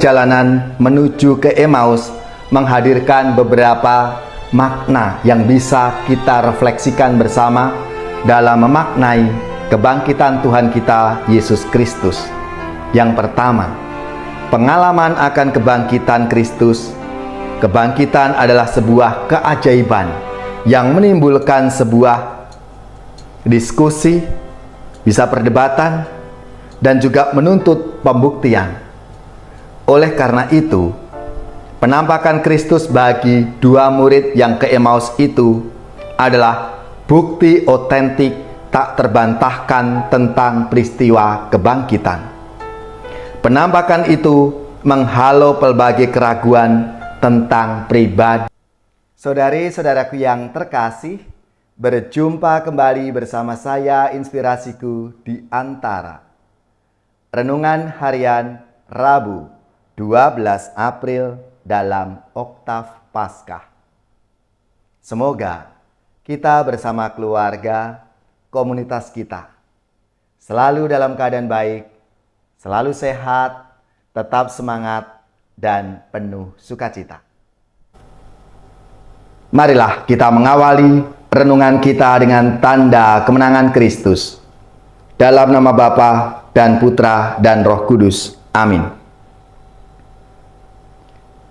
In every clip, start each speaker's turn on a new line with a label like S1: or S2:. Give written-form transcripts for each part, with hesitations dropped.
S1: perjalanan menuju ke Emmaus menghadirkan beberapa makna yang bisa kita refleksikan bersama dalam memaknai kebangkitan Tuhan kita Yesus Kristus. Yang pertama, pengalaman akan kebangkitan Kristus. Kebangkitan adalah sebuah keajaiban yang menimbulkan sebuah diskusi, bisa perdebatan, dan juga menuntut pembuktian. Oleh karena itu, penampakan Kristus bagi dua murid yang ke Emmaus itu adalah bukti otentik tak terbantahkan tentang peristiwa kebangkitan. Penampakan itu menghalau pelbagai keraguan tentang pribadi. Saudari-saudaraku yang terkasih, berjumpa kembali bersama saya Inspirasiku di Antara. Renungan harian Rabu 12 April dalam Oktav Paskah. Semoga kita bersama keluarga, komunitas kita selalu dalam keadaan baik, selalu sehat, tetap semangat, dan penuh sukacita. Marilah kita mengawali renungan kita dengan tanda kemenangan Kristus. Dalam nama Bapa dan Putra dan Roh Kudus. Amin.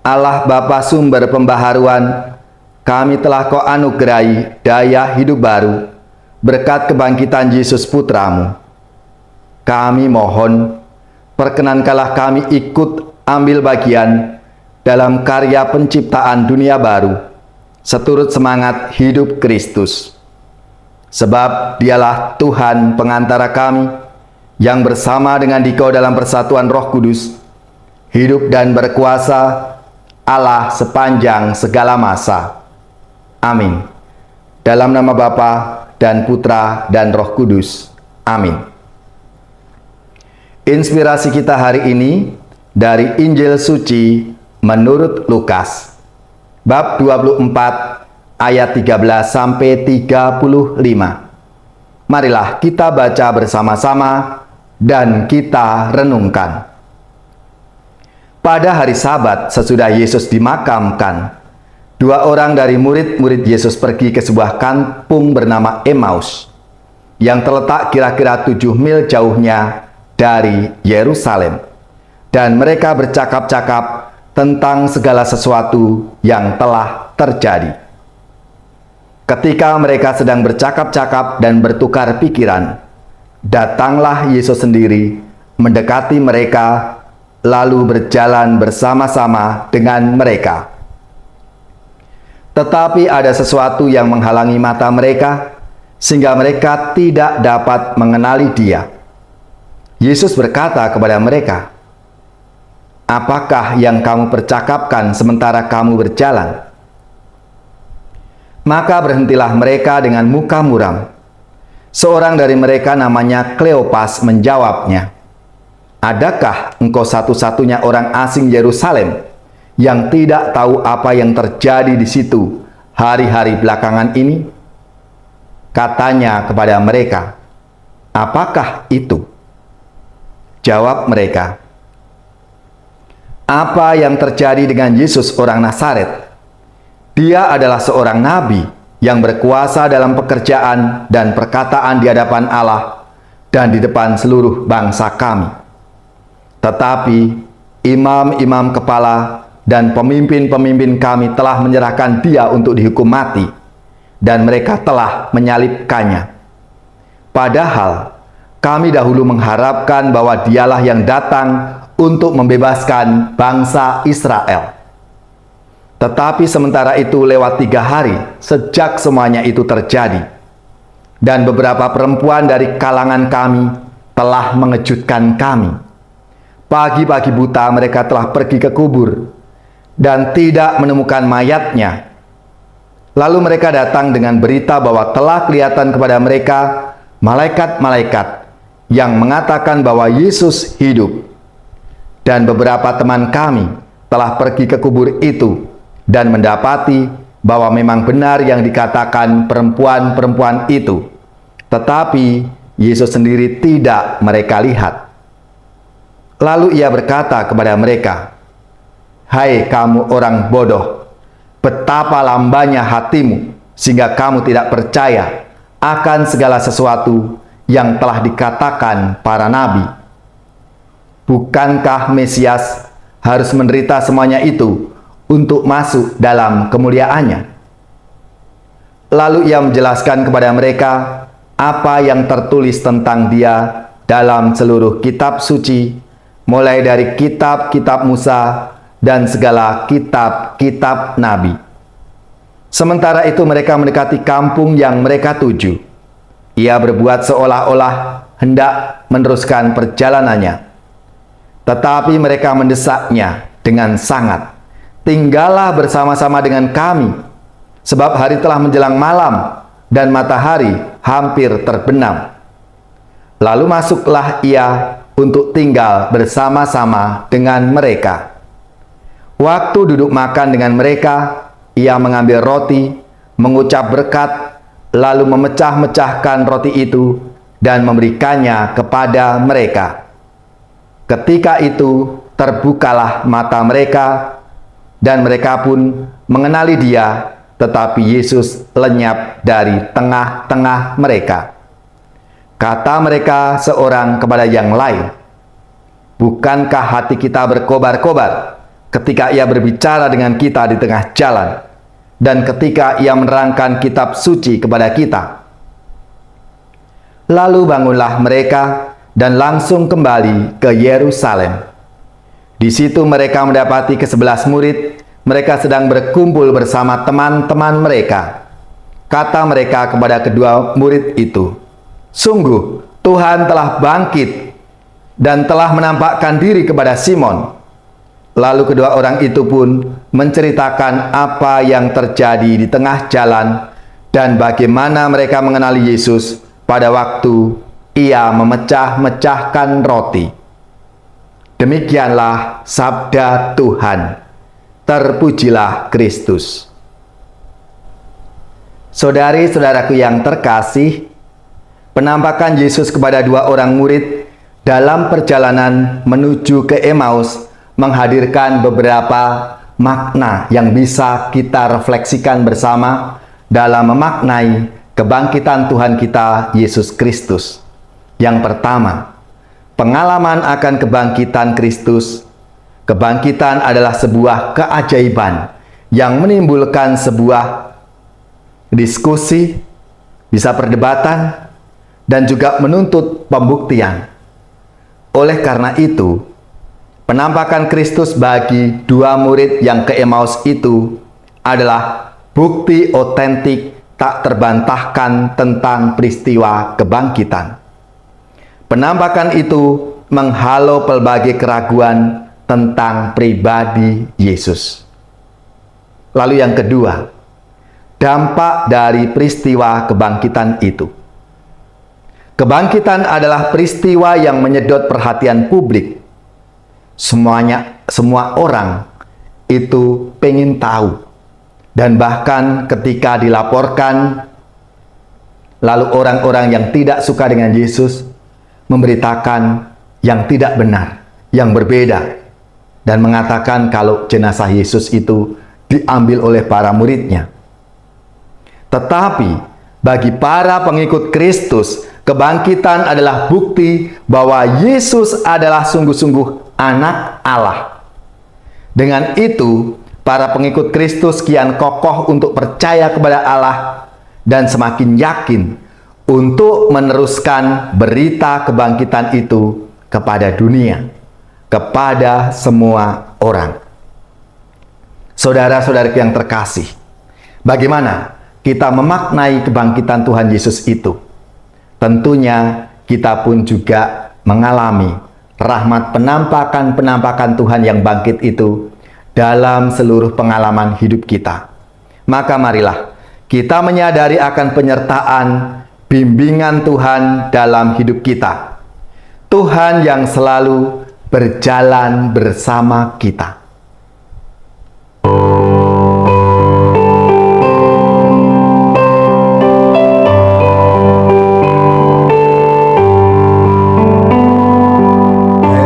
S1: Allah Bapa sumber pembaharuan, kami telah Kau anugerahi daya hidup baru berkat kebangkitan Yesus Putramu. Kami mohon, perkenankanlah kami ikut ambil bagian dalam karya penciptaan dunia baru, seturut semangat hidup Kristus. Sebab Dialah Tuhan pengantara kami, yang bersama dengan Dikau dalam persatuan Roh Kudus, hidup dan berkuasa Allah sepanjang segala masa. Amin. Dalam nama Bapa dan Putra dan Roh Kudus. Amin. Inspirasi kita hari ini dari Injil Suci menurut Lukas, bab 24 ayat 13 sampai 35. Marilah kita baca bersama-sama dan kita renungkan. Pada hari Sabat sesudah Yesus dimakamkan, dua orang dari murid-murid Yesus pergi ke sebuah kampung bernama Emmaus, yang terletak kira-kira 7 mil jauhnya dari Yerusalem. Dan mereka bercakap-cakap tentang segala sesuatu yang telah terjadi. Ketika mereka sedang bercakap-cakap dan bertukar pikiran, datanglah Yesus sendiri mendekati mereka, lalu berjalan bersama-sama dengan mereka. Tetapi ada sesuatu yang menghalangi mata mereka, sehingga mereka tidak dapat mengenali Dia. Yesus berkata kepada mereka, "Apakah yang kamu percakapkan sementara kamu berjalan?" Maka berhentilah mereka dengan muka muram. Seorang dari mereka namanya Kleopas menjawabnya, "Adakah engkau satu-satunya orang asing Yerusalem yang tidak tahu apa yang terjadi di situ hari-hari belakangan ini?" Katanya kepada mereka, "Apakah itu?" Jawab mereka, "Apa yang terjadi dengan Yesus orang Nazaret? Dia adalah seorang nabi yang berkuasa dalam pekerjaan dan perkataan di hadapan Allah dan di depan seluruh bangsa kami. Tetapi imam-imam kepala dan pemimpin-pemimpin kami telah menyerahkan Dia untuk dihukum mati, dan mereka telah menyalibkannya. Padahal kami dahulu mengharapkan bahwa Dialah yang datang untuk membebaskan bangsa Israel. Tetapi sementara itu lewat 3 hari sejak semuanya itu terjadi, dan beberapa perempuan dari kalangan kami telah mengejutkan kami. Pagi-pagi buta mereka telah pergi ke kubur dan tidak menemukan mayatnya. Lalu mereka datang dengan berita bahwa telah kelihatan kepada mereka malaikat-malaikat yang mengatakan bahwa Yesus hidup. Dan beberapa teman kami telah pergi ke kubur itu dan mendapati bahwa memang benar yang dikatakan perempuan-perempuan itu, tetapi Yesus sendiri tidak mereka lihat. Lalu Ia berkata kepada mereka, Hai kamu orang bodoh, betapa lambannya hatimu sehingga kamu tidak percaya akan segala sesuatu yang telah dikatakan para nabi. Bukankah Mesias harus menderita semuanya itu untuk masuk dalam kemuliaannya? Lalu ia menjelaskan kepada mereka apa yang tertulis tentang dia dalam seluruh kitab suci, mulai dari kitab-kitab Musa dan segala kitab-kitab nabi. Sementara itu mereka mendekati kampung yang mereka tuju. Ia berbuat seolah-olah hendak meneruskan perjalanannya. Tetapi mereka mendesaknya dengan sangat. Tinggallah bersama-sama dengan kami, sebab hari telah menjelang malam dan matahari hampir terbenam. Lalu masuklah ia untuk tinggal bersama-sama dengan mereka. Waktu duduk makan dengan mereka, ia mengambil roti, mengucap berkat, lalu memecah-mecahkan roti itu dan memberikannya kepada mereka. Ketika itu terbukalah mata mereka, dan mereka pun mengenali dia, tetapi Yesus lenyap dari tengah-tengah mereka. Kata mereka seorang kepada yang lain, "Bukankah hati kita berkobar-kobar ketika ia berbicara dengan kita di tengah jalan, dan ketika ia menerangkan kitab suci kepada kita?" Lalu bangunlah mereka dan langsung kembali ke Yerusalem. Di situ mereka mendapati ke-11 murid, mereka sedang berkumpul bersama teman-teman mereka. Kata mereka kepada kedua murid itu, "Sungguh, Tuhan telah bangkit dan telah menampakkan diri kepada Simon." Lalu kedua orang itu pun menceritakan apa yang terjadi di tengah jalan dan bagaimana mereka mengenali Yesus pada waktu ia memecah-mecahkan roti. Demikianlah sabda Tuhan. Terpujilah Kristus. Saudari-saudaraku yang terkasih, penampakan Yesus kepada dua orang murid dalam perjalanan menuju ke Emmaus menghadirkan beberapa makna yang bisa kita refleksikan bersama dalam memaknai kebangkitan Tuhan kita Yesus Kristus. Yang pertama, pengalaman akan kebangkitan Kristus. Kebangkitan adalah sebuah keajaiban yang menimbulkan sebuah diskusi, bisa perdebatan, dan juga menuntut pembuktian. Oleh karena itu, penampakan Kristus bagi dua murid yang ke Emmaus itu adalah bukti otentik tak terbantahkan tentang peristiwa kebangkitan. Penampakan itu menghalau pelbagai keraguan tentang pribadi Yesus. Lalu yang kedua, dampak dari peristiwa kebangkitan itu. Kebangkitan adalah peristiwa yang menyedot perhatian publik. Semua orang itu pengen tahu. Dan bahkan ketika dilaporkan, lalu orang-orang yang tidak suka dengan Yesus memberitakan yang tidak benar, yang berbeda, dan mengatakan kalau jenazah Yesus itu diambil oleh para muridnya. Tetapi bagi para pengikut Kristus, kebangkitan adalah bukti bahwa Yesus adalah sungguh-sungguh anak Allah. Dengan itu, para pengikut Kristus kian kokoh untuk percaya kepada Allah dan semakin yakin untuk meneruskan berita kebangkitan itu kepada dunia, kepada semua orang. Saudara-saudara yang terkasih, bagaimana kita memaknai kebangkitan Tuhan Yesus itu? Tentunya kita pun juga mengalami rahmat penampakan Tuhan yang bangkit itu dalam seluruh pengalaman hidup kita. Maka marilah kita menyadari akan penyertaan bimbingan Tuhan dalam hidup kita. Tuhan yang selalu berjalan bersama kita.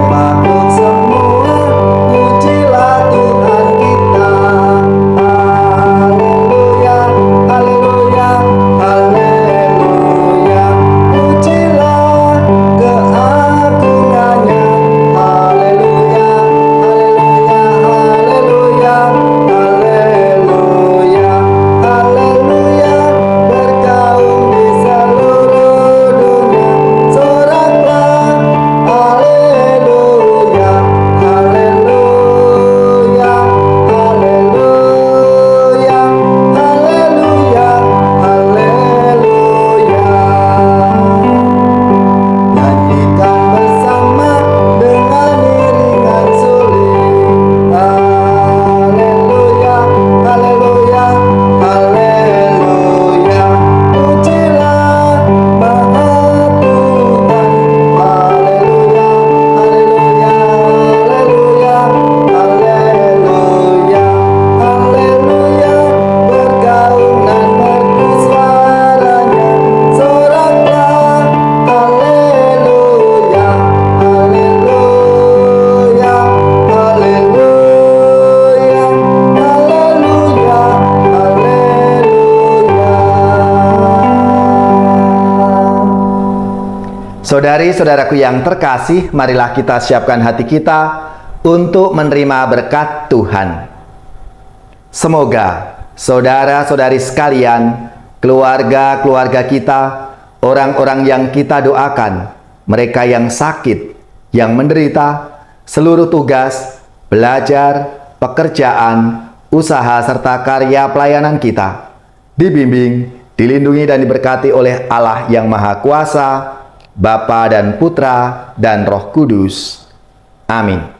S2: Patut semua pujilah Tuhan
S1: Saudari-saudaraku yang terkasih, marilah kita siapkan hati kita untuk menerima berkat Tuhan. Semoga saudara-saudari sekalian, keluarga-keluarga kita, orang-orang yang kita doakan, mereka yang sakit, yang menderita, seluruh tugas, belajar, pekerjaan, usaha, serta karya pelayanan kita, dibimbing, dilindungi dan diberkati oleh Allah yang Maha Kuasa, Bapa dan Putra dan Roh Kudus. Amin.